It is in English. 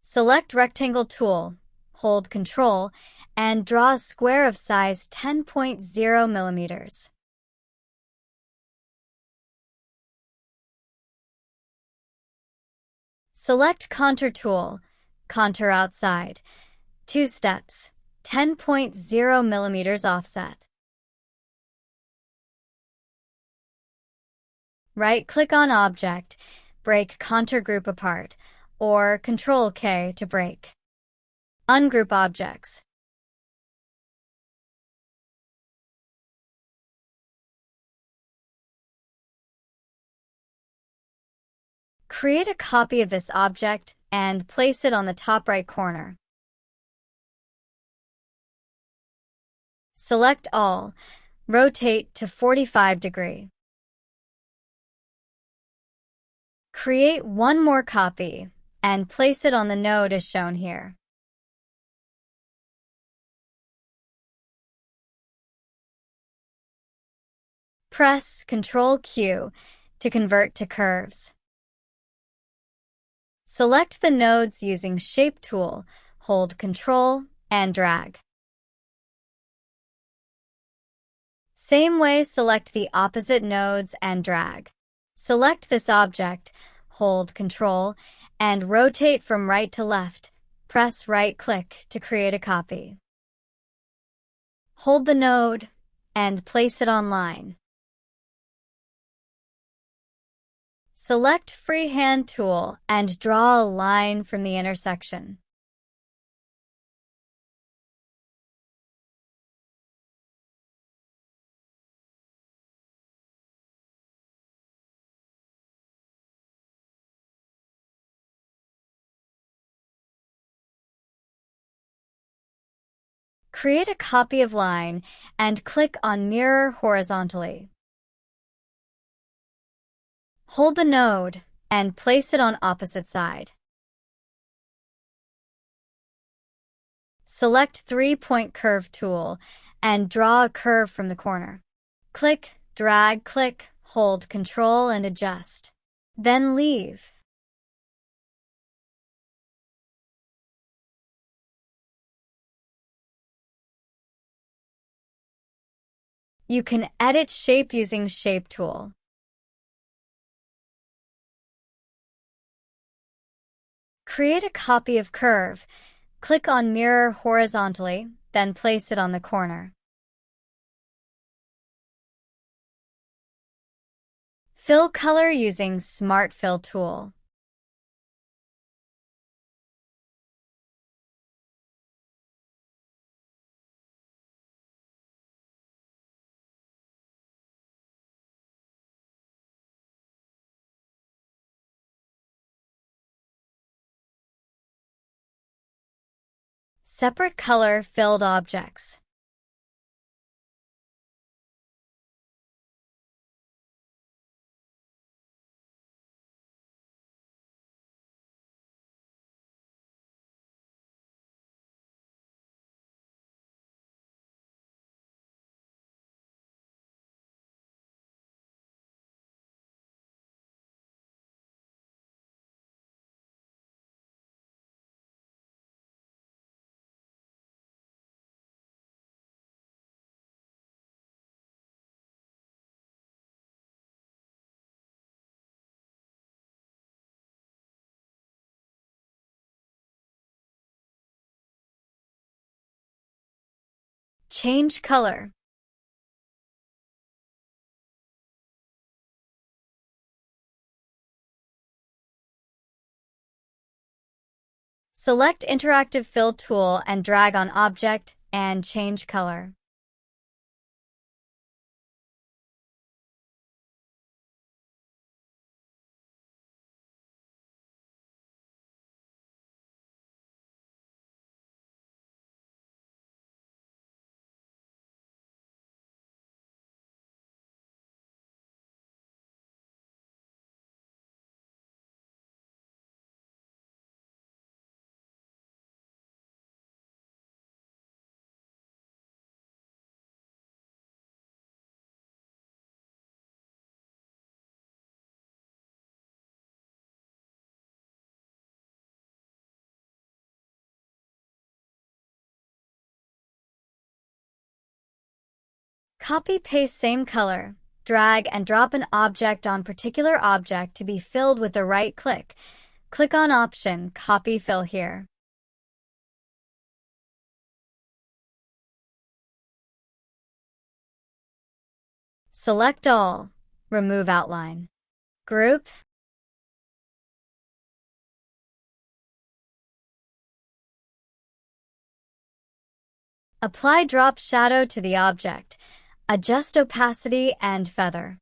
Select Rectangle tool, hold Ctrl, and draw a square of size 10.0 millimeters. Select Contour tool, contour outside. 2 steps, 10.0 millimeters offset. Right-click on object, break contour group apart, or Ctrl-K to break. Ungroup objects. Create a copy of this object and place it on the top right corner. Select all, rotate to 45 degrees. Create one more copy and place it on the node as shown here. Press Ctrl-Q to convert to curves. Select the nodes using Shape tool, hold Ctrl and drag. Same way, select the opposite nodes and drag. Select this object, hold Ctrl, and rotate from right to left. Press right-click to create a copy. Hold the node and place it on line. Select Freehand tool and draw a line from the intersection. Create a copy of line and click on Mirror horizontally. Hold the node and place it on opposite side. Select 3-point curve tool and draw a curve from the corner. Click, drag, click, hold Ctrl and adjust. Then leave. You can edit shape using Shape tool. Create a copy of curve. Click on Mirror horizontally, then place it on the corner. Fill color using Smart Fill tool. Separate color filled objects. Change color. Select Interactive Fill tool and drag on object and change color. Copy-paste same color. Drag and drop an object on particular object to be filled with a right click. Click on option Copy Fill here. Select all. Remove outline. Group. Apply drop shadow to the object. Adjust opacity and feather.